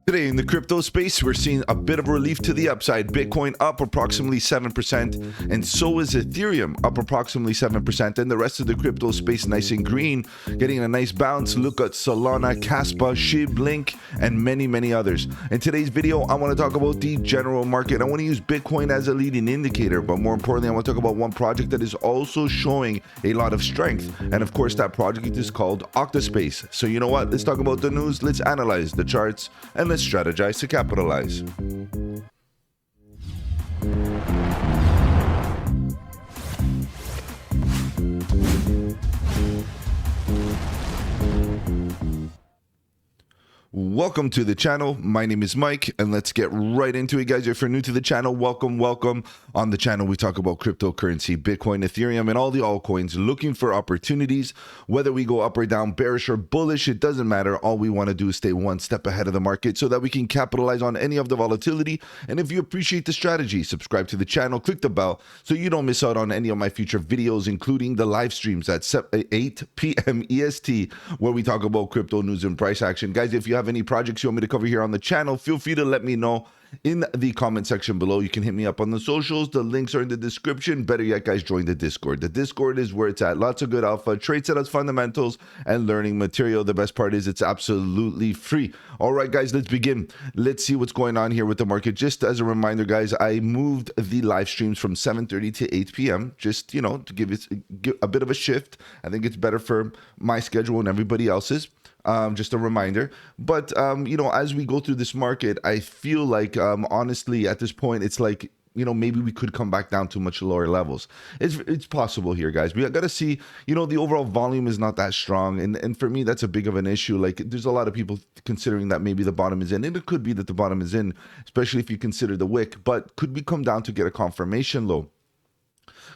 Today in the crypto space, we're seeing a bit of relief to the upside. Bitcoin up approximately 7%, and so is Ethereum up approximately 7%. And the rest of the crypto space nice and green, getting a nice bounce. Look at Solana, Caspa, SHIB, Link, and many others. In today's video, I want to talk about the general market. I want to use Bitcoin as a leading indicator, but more importantly, I want to talk about one project that is also showing a lot of strength. And of course, that project is called Octaspace. So you know what? Let's talk about the news. Let's analyze the charts, and let's strategize to capitalize. Welcome to the channel. My name is Mike, and let's get right into it, guys. If you're new to the channel, welcome. On the channel, we talk about cryptocurrency, Bitcoin, Ethereum, and all the altcoins, looking for opportunities. Whether we go up or down, bearish or bullish, it doesn't matter. All we want to do is stay one step ahead of the market so that we can capitalize on any of the volatility. And if you appreciate the strategy, subscribe to the channel, click the bell so you don't miss out on any of my future videos, including the live streams at 8 p.m. EST, where we talk about crypto news and price action. Guys, if you have any projects you want me to cover here on the channel, feel free to let me know in the comment section below. You can hit me up on the socials. The links are in the description. Better yet, guys, join the Discord. The Discord is where it's at. Lots of good alpha, trade setups, fundamentals, and learning material. The best part is it's absolutely free. All right, guys, let's begin. Let's see what's going on here with the market. Just as a reminder, guys, I moved the live streams from 7:30 to 8 p.m. just, to give it a bit of a shift. I think it's better for my schedule and everybody else's. Just a reminder. But, as we go through this market, I feel like, honestly, at this point, it's like, maybe we could come back down to much lower levels. It's possible here, guys. We got to see, the overall volume is not that strong. And for me, that's a big of an issue. Like, there's a lot of people considering that maybe the bottom is in. And it could be that the bottom is in, especially if you consider the wick. But could we come down to get a confirmation low?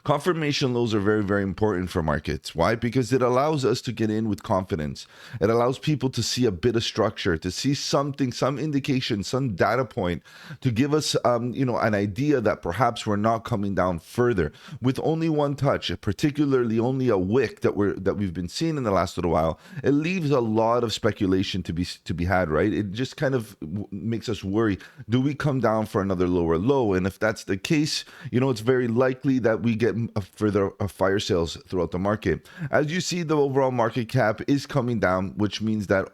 Confirmation lows are very important for markets. Why? Because it allows us to get in with confidence. It allows people to see a bit of structure, to see something, some indication, some data point to give us, an idea that perhaps we're not coming down further. With only one touch, particularly only a wick that we've been seeing in the last little while, it leaves a lot of speculation to be had, right? It just kind of makes us worry. Do we come down for another lower low? And if that's the case, it's very likely that we get further fire sales throughout the market. As you see, the overall market cap is coming down, which means that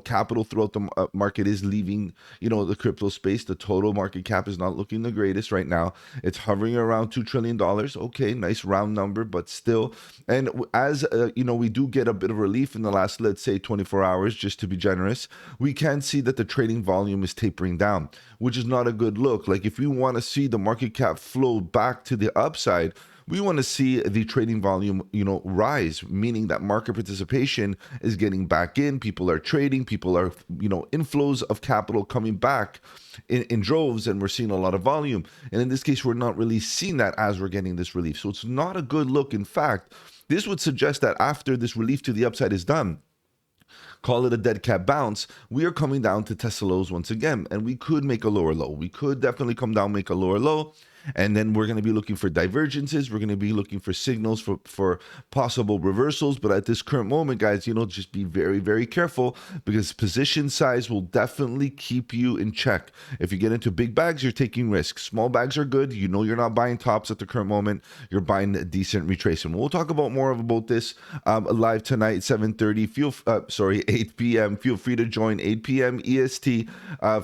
capital throughout the market is leaving the crypto space. The total market cap is not looking the greatest right now. It's hovering around $2 trillion. Okay, nice round number, but still. And as we do get a bit of relief in the last, let's say, 24 hours, just to be generous, we can see that the trading volume is tapering down, which is not a good look. Like, if we want to see the market cap flow back to the upside, we want to see the trading volume, rise, meaning that market participation is getting back in. People are trading. People are, inflows of capital coming back in droves, and we're seeing a lot of volume. And in this case, we're not really seeing that as we're getting this relief. So it's not a good look. In fact, this would suggest that after this relief to the upside is done, call it a dead cat bounce, we are coming down to test the lows once again, and we could make a lower low. We could definitely come down, make a lower low, and then we're going to be looking for divergences. We're going to be looking for signals for possible reversals. But at this current moment, guys, just be very careful, because position size will definitely keep you in check. If you get into big bags, you're taking risks. Small bags are good. You're not buying tops at the current moment. You're buying a decent retracement. We'll talk about more about this live tonight, 7:30. 8 p.m. Feel free to join 8 p.m. EST.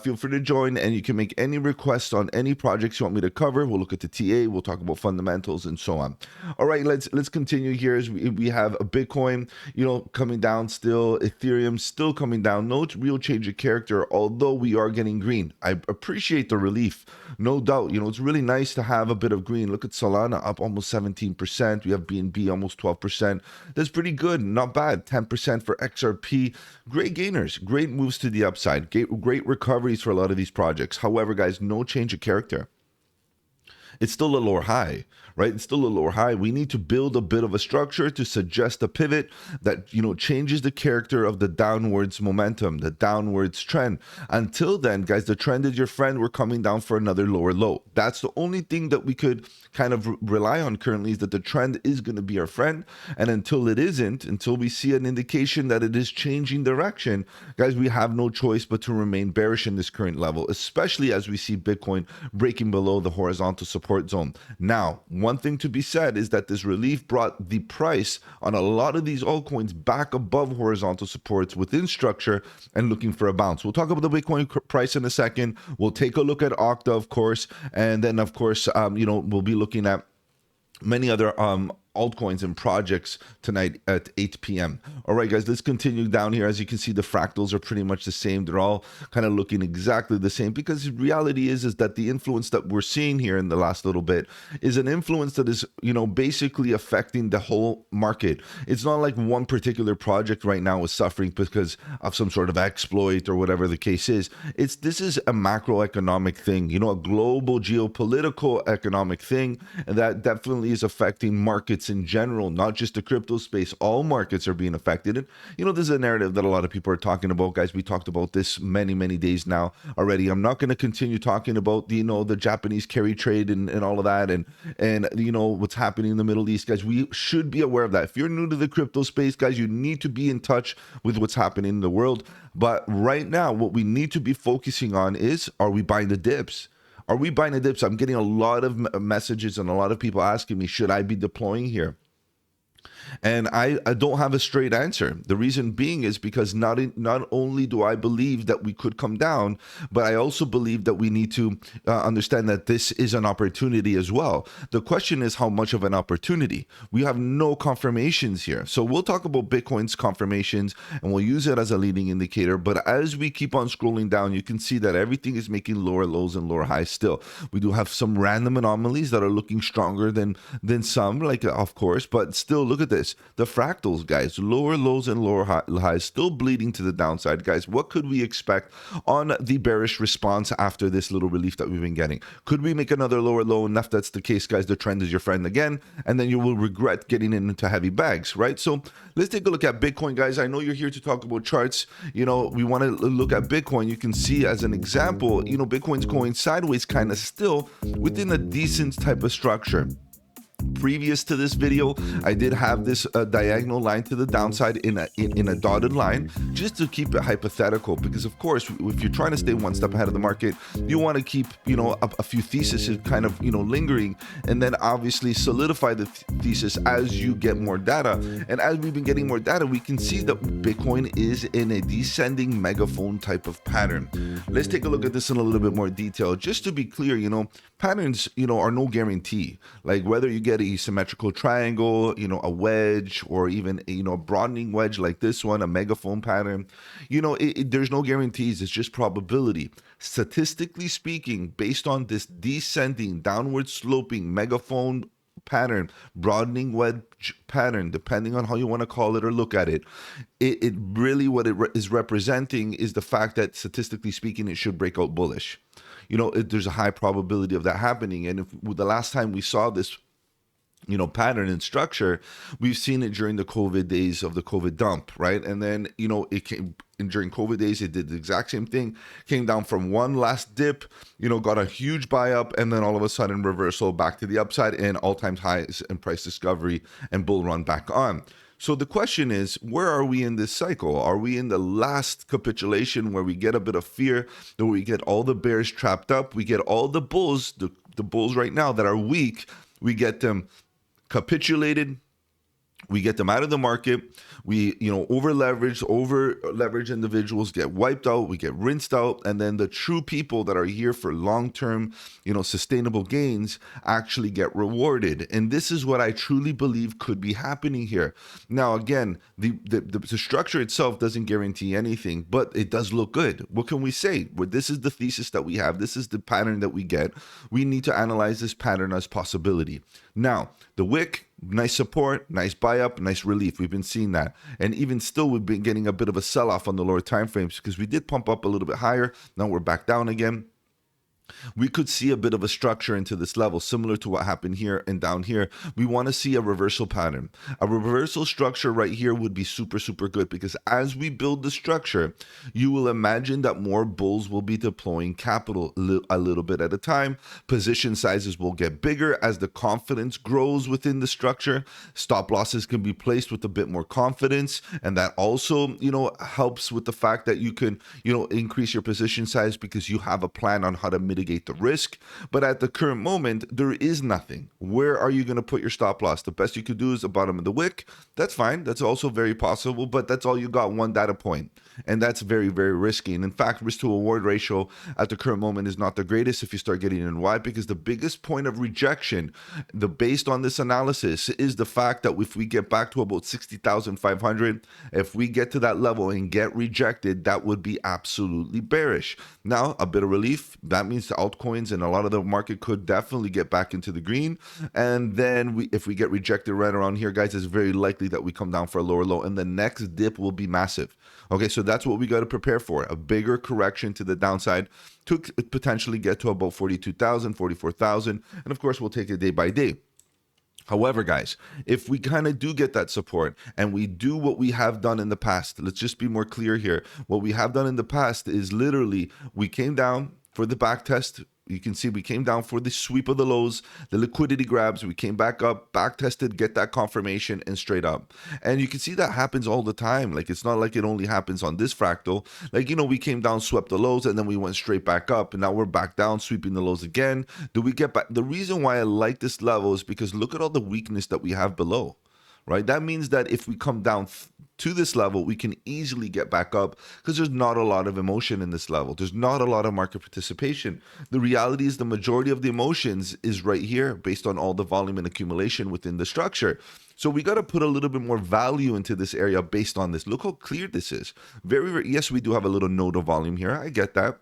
Feel free to join, and you can make any requests on any projects you want me to cover. We'll look at the TA, we'll talk about fundamentals, and so on. All right, let's continue here. As we have a Bitcoin, coming down still, Ethereum still coming down. No real change of character, although we are getting green. I appreciate the relief, no doubt. It's really nice to have a bit of green. Look at Solana up almost 17%. We have BNB almost 12%. That's pretty good, not bad. 10% for XRP. Great gainers, great moves to the upside, great recoveries for a lot of these projects. However, guys, no change of character. it's still a lower high, right? It's still a lower high. We need to build a bit of a structure to suggest a pivot that, changes the character of the downwards momentum, the downwards trend. Until then, guys, the trend is your friend. We're coming down for another lower low. That's the only thing that we could kind of rely on currently, is that the trend is going to be our friend. And until it isn't, until we see an indication that it is changing direction, guys, we have no choice but to remain bearish in this current level, especially as we see Bitcoin breaking below the horizontal support zone. Now, one thing to be said is that this relief brought the price on a lot of these altcoins back above horizontal supports within structure and looking for a bounce. We'll talk about the Bitcoin price in a second. We'll take a look at Octa, of course, and then, of course, we'll be looking at many other altcoins and projects tonight at 8 p.m. All right, guys, let's continue down here. As you can see, the fractals are pretty much the same. They're all kind of looking exactly the same, because the reality is that the influence that we're seeing here in the last little bit is an influence that is, basically affecting the whole market. It's not like one particular project right now is suffering because of some sort of exploit or whatever the case is. This is a macroeconomic thing, a global geopolitical economic thing, and that definitely is affecting markets in general, not just the crypto space. All markets are being affected. And, this is a narrative that a lot of people are talking about, guys. We talked about this many, many days now already. I'm not going to continue talking about, the Japanese carry trade and all of that and what's happening in the Middle East, guys. We should be aware of that. If you're new to the crypto space, guys, you need to be in touch with what's happening in the world. But right now, what we need to be focusing on is, are we buying the dips? Are we buying the dips? I'm getting a lot of messages and a lot of people asking me, should I be deploying here? And I don't have a straight answer. The reason being is because not only do I believe that we could come down, but I also believe that we need to understand that this is an opportunity as well. The question is, how much of an opportunity? We have no confirmations here. So we'll talk about Bitcoin's confirmations and we'll use it as a leading indicator. But as we keep on scrolling down, you can see that everything is making lower lows and lower highs still. We do have some random anomalies that are looking stronger than some, like, of course, but still, look at this. The fractals, guys, lower lows and lower highs, still bleeding to the downside, guys. What could we expect on the bearish response after this little relief that we've been getting? Could we make another lower low? And if that's the case, guys, the trend is your friend again, and then you will regret getting into heavy bags, right? So let's take a look at Bitcoin, guys. I know you're here to talk about charts. We want to look at Bitcoin. You can see as an example, Bitcoin's going sideways kind of still within a decent type of structure. Previous to this video, I did have this diagonal line to the downside in a dotted line, just to keep it hypothetical, because of course, if you're trying to stay one step ahead of the market, you want to keep a few theses kind of lingering, and then obviously solidify the thesis as you get more data. And as we've been getting more data, we can see that Bitcoin is in a descending megaphone type of pattern. Let's take a look at this in a little bit more detail. Just to be clear, patterns are no guarantee. Like whether you get a symmetrical triangle, a wedge, or even a broadening wedge like this one, a megaphone pattern, there's no guarantees. It's just probability. Statistically speaking, based on this descending, downward sloping megaphone pattern, broadening wedge pattern, depending on how you want to call it or look at it, it really, what it is representing is the fact that statistically speaking, it should break out bullish. There's a high probability of that happening. And if the last time we saw this pattern and structure, we've seen it during the COVID days of the COVID dump, right? And then, it came during COVID days, it did the exact same thing, came down from one last dip, got a huge buy up, and then all of a sudden reversal back to the upside and all-time highs and price discovery and bull run back on. So the question is, where are we in this cycle? Are we in the last capitulation where we get a bit of fear, that we get all the bears trapped up, we get all the bulls, the bulls right now that are weak, we get them capitulated, we get them out of the market, we over leverage individuals get wiped out, we get rinsed out, and then the true people that are here for long-term sustainable gains actually get rewarded. And this is what I truly believe could be happening here. Now again, the structure itself doesn't guarantee anything, but it does look good. What can we say? Well, this is the thesis that we have, this is the pattern that we get. We need to analyze this pattern as possibility. Now the wick, nice support, nice buy up, nice relief. We've been seeing that. And even still, we've been getting a bit of a sell-off on the lower time frames because we did pump up a little bit higher. Now we're back down again. we could see a bit of a structure into this level, similar to what happened here and down here. We want to see a reversal pattern. A reversal structure right here would be super, super good, because as we build the structure, you will imagine that more bulls will be deploying capital a little bit at a time. Position sizes will get bigger as the confidence grows within the structure. Stop losses can be placed with a bit more confidence, and that also, helps with the fact that you can, increase your position size because you have a plan on how to mitigate the risk. But at the current moment, there is nothing. Where are you going to put your stop loss? The best you could do is the bottom of the wick. That's fine. That's also very possible, but that's all you got, one data point. And that's very, very risky. And in fact, risk to reward ratio at the current moment is not the greatest if you start getting in wide, because the biggest point of rejection, based on this analysis, is the fact that if we get back to about 60,500, if we get to that level and get rejected, that would be absolutely bearish. Now, a bit of relief, that means the altcoins and a lot of the market could definitely get back into the green. And then if we get rejected right around here, guys, it's very likely that we come down for a lower low, and the next dip will be massive. Okay, so that's what we got to prepare for, a bigger correction to the downside to potentially get to about 42,000, 44,000. And of course, we'll take it day by day. However, guys, if we kind of do get that support and we do what we have done in the past, let's just be more clear here. What we have done in the past is literally we came down for the back test. You can see we came down for the sweep of the lows, the liquidity grabs. We came back up, back tested, get that confirmation, and straight up. And you can see that happens all the time. Like, it's not like it only happens on this fractal. Like, we came down, swept the lows, and then we went straight back up. And now we're back down, sweeping the lows again. Do we get back? The reason why I like this level is because look at all the weakness that we have below. Right? That means that if we come down to this level, we can easily get back up, because there's not a lot of emotion in this level. There's not a lot of market participation. The reality is the majority of the emotions is right here based on all the volume and accumulation within the structure. So we got to put a little bit more value into this area based on this. Look how clear this is. Very, very, yes, we do have a little node of volume here. I get that.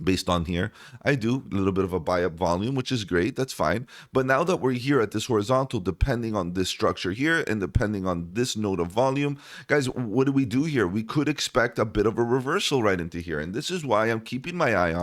Based on here, I do a little bit of a buy up volume, which is great. That's fine. But now that we're here at this horizontal, depending on this structure here and depending on this node of volume, guys, what do we do here? We could expect a bit of a reversal right into here. And this is why I'm keeping my eye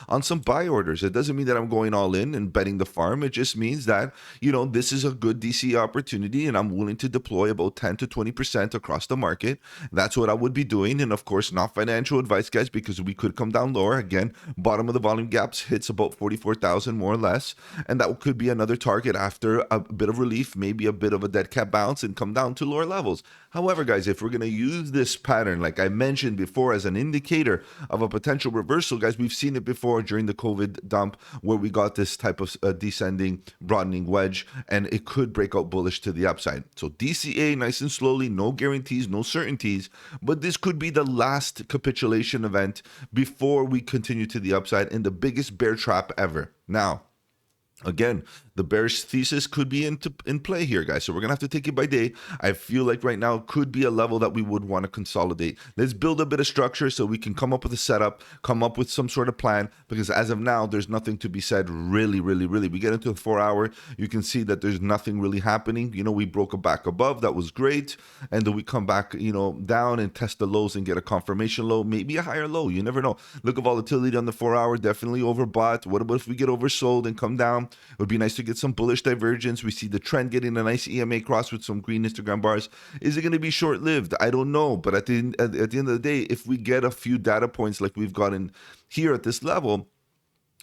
on some buy orders. It doesn't mean that I'm going all in and betting the farm. It just means that, this is a good DC opportunity and I'm willing to deploy about 10 to 20% across the market. That's what I would be doing. And of course, not financial advice, guys, because we could come down lower again. Bottom of the volume gaps hits about 44,000 more or less, and that could be another target after a bit of relief, maybe a bit of a dead cat bounce and come down to lower levels. However, guys, if we're going to use this pattern, like I mentioned before, as an indicator of a potential reversal, guys, we've seen it before during the COVID dump where we got this type of descending, broadening wedge, and it could break out bullish to the upside. So DCA, nice and slowly, no guarantees, no certainties, but this could be the last capitulation event before we continue to the upside and the biggest bear trap ever. Now, again, the bearish thesis could be in play here, guys. So we're going to have to take it by day. I feel like right now could be a level that we would want to consolidate. Let's build a bit of structure so we can come up with a setup, come up with some sort of plan, because as of now, there's nothing to be said really, really, really. We get into a 4 hour, you can see that there's nothing really happening. We broke a back above. That was great. And then we come back, down and test the lows and get a confirmation low, maybe a higher low. You never know. Look at volatility on the 4 hour, definitely overbought. What about if we get oversold and come down? It would be nice to get some bullish divergence. We see the trend getting a nice EMA cross with some green histogram bars. Is it going to be short-lived? I don't know. But at the end of the day, if we get a few data points like we've gotten here at this level,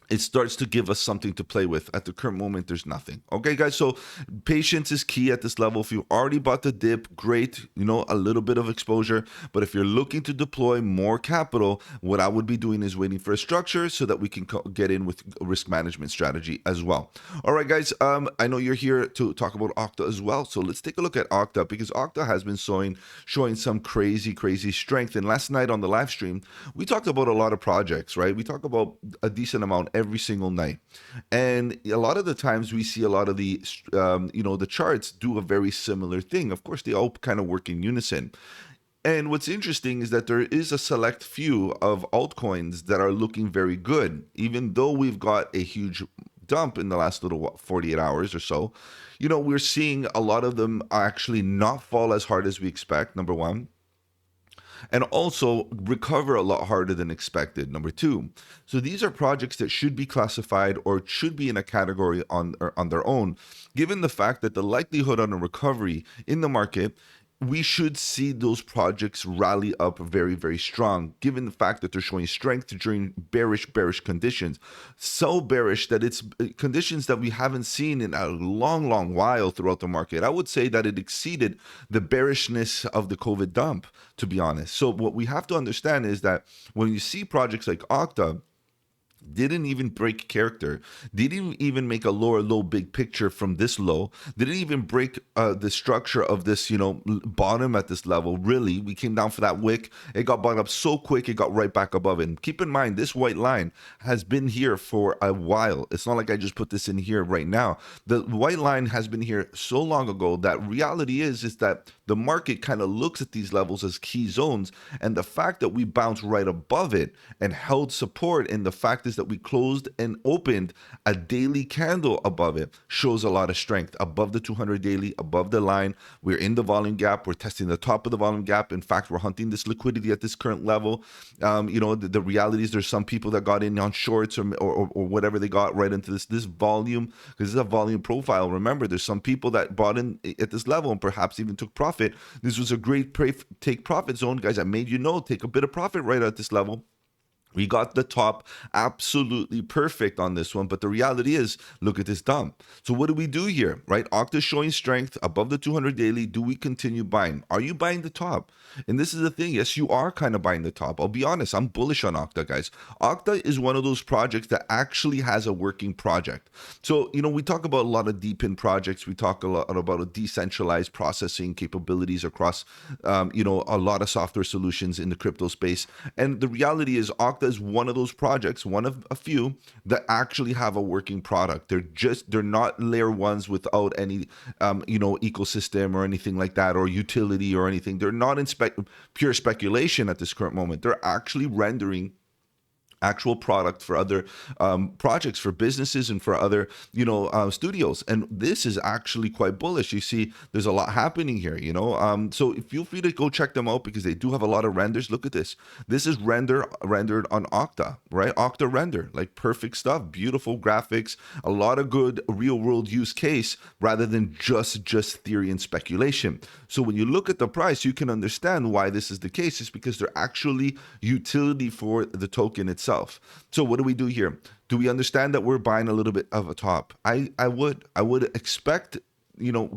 it starts to give us something to play with. At the current moment, there's nothing. Okay, guys, so patience is key at this level. If you already bought the dip, great, a little bit of exposure. But if you're looking to deploy more capital, what I would be doing is waiting for a structure so that we can get in with a risk management strategy as well. All right, guys, I know you're here to talk about Octa as well. So let's take a look at Octa, because Octa has been showing some crazy, crazy strength. And last night on the live stream, we talked about a lot of projects, right? We talk about a decent amount every single night, and a lot of the times we see a lot of the the charts do a very similar thing. Of course, they all kind of work in unison. And what's interesting is that there is a select few of altcoins that are looking very good, even though we've got a huge dump in the last 48 hours or so. We're seeing a lot of them actually not fall as hard as we expect, number one. and also recover a lot harder than expected. Number two, so these are projects that should be classified or should be in a category on their own, given the fact that the likelihood on a recovery in the market, we should see those projects rally up very, very strong, given the fact that they're showing strength during bearish conditions. So bearish that it's conditions that we haven't seen in a long while throughout the market. I would say that it exceeded the bearishness of the COVID dump, to be honest. So what we have to understand is that when you see projects like Octa, didn't even break character, didn't even make a lower low big picture from this low, didn't even break the structure of this, bottom at this level. Really, we came down for that wick, it got bought up so quick, it got right back above it. And keep in mind, this white line has been here for a while. It's not like I just put this in here right now. The white line has been here so long ago that reality is that the market kind of looks at these levels as key zones, and the fact that we bounced right above it and held support, and the fact is that we closed and opened a daily candle above it, shows a lot of strength above the 200 daily, above the line. We're in the volume gap, we're testing the top of the volume gap. In fact, we're hunting this liquidity at this current level. The reality is there's some people that got in on shorts or whatever they got right into this volume, because this is a volume profile. Remember, there's some people that bought in at this level and perhaps even took profit. This was a great take profit zone, guys. I made take a bit of profit right at this level. We got the top absolutely perfect on this one, but the reality is, look at this dump. So what do we do here, right? Octa showing strength above the 200 daily. Do we continue buying? Are you buying the top? And this is the thing. Yes, you are kind of buying the top. I'll be honest. I'm bullish on Octa, guys. Octa is one of those projects that actually has a working project. So, we talk about a lot of deep in projects. We talk a lot about a decentralized processing capabilities across, a lot of software solutions in the crypto space. And the reality is Octa is one of those projects, one of a few that actually have a working product. They're not layer ones without any ecosystem or anything like that, or utility or anything. They're not in pure speculation at this current moment. They're actually rendering actual product for other projects, for businesses, and for other studios. And this is actually quite bullish. You see there's a lot happening here, so feel free to go check them out, because they do have a lot of renders. Look at this. This is rendered on Octa, right? Octa render, like perfect stuff, beautiful graphics, a lot of good real world use case, rather than just theory and speculation. So when you look at the price, you can understand why this is the case. It's because they're actually utility for the token itself. So what do we do here? Do we understand that we're buying a little bit of a top? I would expect,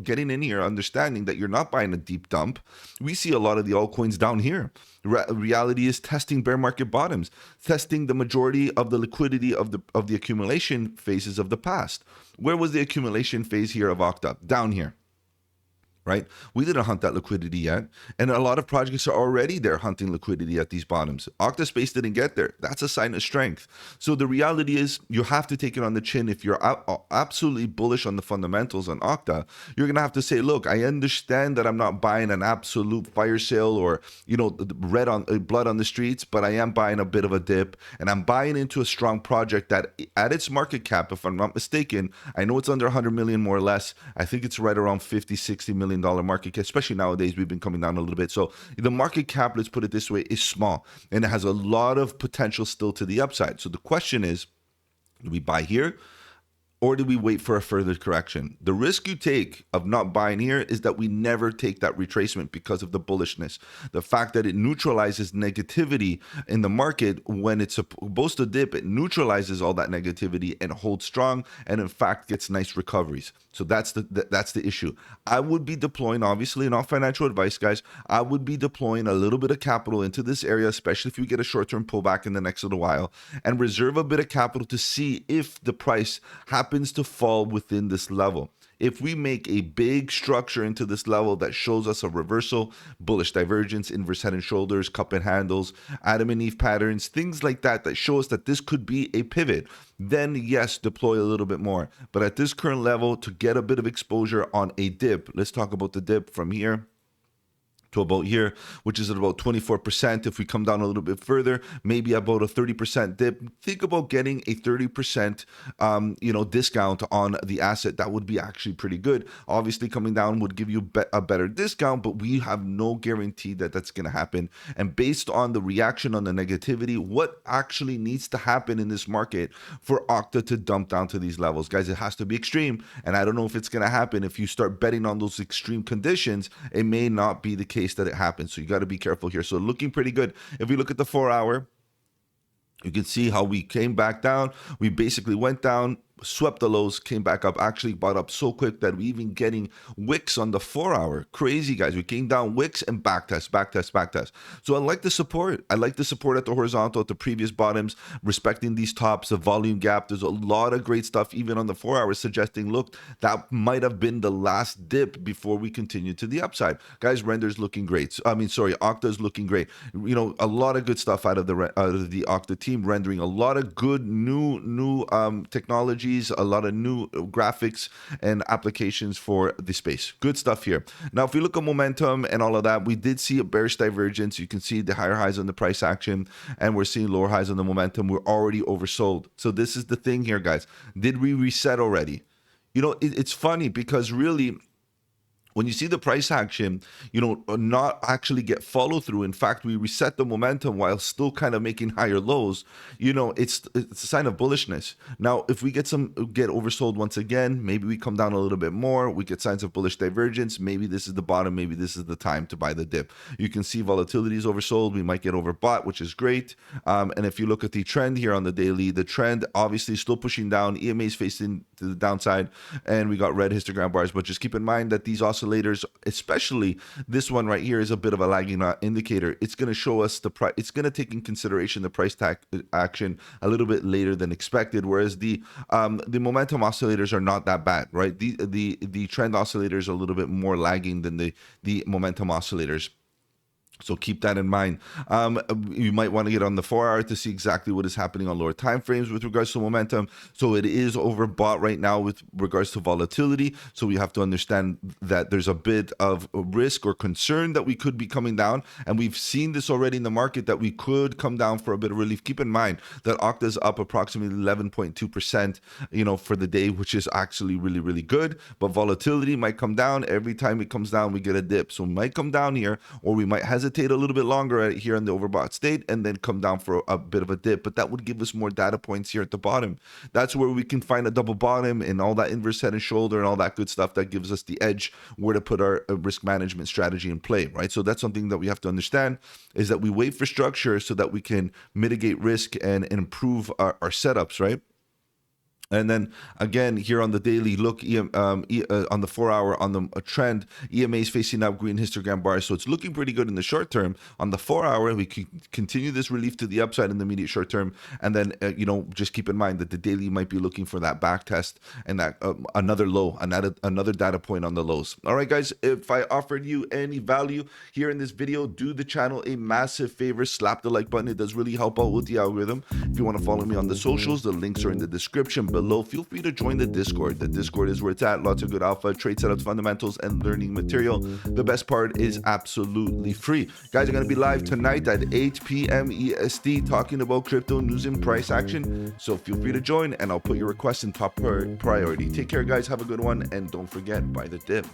getting in here, understanding that you're not buying a deep dump. We see a lot of the altcoins down here. Reality is testing bear market bottoms, testing the majority of the liquidity of the accumulation phases of the past. Where was the accumulation phase here of Octa? Down here. Right? We didn't hunt that liquidity yet. And a lot of projects are already there hunting liquidity at these bottoms. Octaspace didn't get there. That's a sign of strength. So the reality is you have to take it on the chin. If you're absolutely bullish on the fundamentals on Octa, you're going to have to say, look, I understand that I'm not buying an absolute fire sale or, blood on the streets, but I am buying a bit of a dip, and I'm buying into a strong project that at its market cap, if I'm not mistaken, I know it's under 100 million more or less. I think it's right around 50, 60 million market cap, especially nowadays. We've been coming down a little bit. So the market cap, let's put it this way, is small, and it has a lot of potential still to the upside. So the question is, do we buy here, or do we wait for a further correction? The risk you take of not buying here is that we never take that retracement because of the bullishness. The fact that it neutralizes negativity in the market when it's supposed to dip, it neutralizes all that negativity and holds strong, and in fact gets nice recoveries. So that's the issue. I would be deploying, obviously, not financial advice, guys. I would be deploying a little bit of capital into this area, especially if you get a short-term pullback in the next little while, and reserve a bit of capital to see if the price happens to fall within this level. If we make a big structure into this level that shows us a reversal, bullish divergence, inverse head and shoulders, cup and handles, Adam and Eve patterns, things like that show us that this could be a pivot, then yes, deploy a little bit more. But at this current level, to get a bit of exposure on a dip, let's talk about the dip from here to about here, which is at about 24%. If we come down a little bit further, maybe about a 30% dip. Think about getting a 30% discount on the asset. That would be actually pretty good. Obviously, coming down would give you a better discount, but we have no guarantee that that's going to happen. And based on the reaction on the negativity, what actually needs to happen in this market for Octa to dump down to these levels? Guys, it has to be extreme, and I don't know if it's going to happen. If you start betting on those extreme conditions, it may not be the case that it happens. So you got to be careful here. So looking pretty good. If we look at the 4-hour, you can see how we came back down. We basically went down, swept the lows, came back up, actually bought up so quick that we even getting wicks on the 4-hour. Crazy, guys. We came down wicks and back test. So I like the support. I like the support at the horizontal, at the previous bottoms, respecting these tops, the volume gap. There's a lot of great stuff, even on the 4-hour, suggesting, look, that might have been the last dip before we continue to the upside. Guys, render's looking great. Octa's looking great. A lot of good stuff out of the Octa team, rendering a lot of good new technology, a lot of new graphics and applications for the space. Good stuff here. Now, if we look at momentum and all of that, we did see a bearish divergence. You can see the higher highs on the price action, and we're seeing lower highs on the momentum. We're already oversold. So this is the thing here, guys. Did we reset already? It's funny because really, when you see the price action, not actually get follow through. In fact, we reset the momentum while still kind of making higher lows. It's a sign of bullishness. Now, if we get oversold once again, maybe we come down a little bit more. We get signs of bullish divergence. Maybe this is the bottom. Maybe this is the time to buy the dip. You can see volatility is oversold. We might get overbought, which is great. And if you look at the trend here on the daily, the trend obviously still pushing down. EMA is facing to the downside, and we got red histogram bars. But just keep in mind that these oscillators, especially this one right here, is a bit of a lagging indicator. It's going to show us the price. It's going to take in consideration the price action a little bit later than expected. Whereas the momentum oscillators are not that bad, right? The trend oscillators are a little bit more lagging than the momentum oscillators. So keep that in mind. You might want to get on the 4-hour to see exactly what is happening on lower time frames with regards to momentum. So it is overbought right now with regards to volatility. So we have to understand that there's a bit of risk or concern that we could be coming down. And we've seen this already in the market, that we could come down for a bit of relief. Keep in mind that Octa is up approximately 11.2%, for the day, which is actually really, really good. But volatility might come down. Every time it comes down, we get a dip. So we might come down here, or we might hesitate a little bit longer here in the overbought state and then come down for a bit of a dip. But that would give us more data points here at the bottom. That's where we can find a double bottom and all that inverse head and shoulder and all that good stuff that gives us the edge where to put our risk management strategy in play, right? So that's something that we have to understand, is that we wait for structure so that we can mitigate risk and improve our setups, right? And then again, here on the daily, look, on the 4-hour, on the trend, EMA is facing up, green histogram bars. So it's looking pretty good in the short term. On the 4-hour, we can continue this relief to the upside in the immediate short term. And then, just keep in mind that the daily might be looking for that back test and that another low, another data point on the lows. All right, guys, if I offered you any value here in this video, do the channel a massive favor. Slap the like button. It does really help out with the algorithm. If you want to follow me on the socials, the links are in the description below. Feel free to join the Discord. The Discord is where it's at. Lots of good alpha, trade setups, fundamentals, and learning material. The best part is absolutely free. Guys are going to be live tonight at 8 p.m. EST talking about crypto news and price action. So feel free to join, and I'll put your request in top priority. Take care, guys. Have a good one, and don't forget, buy the dip.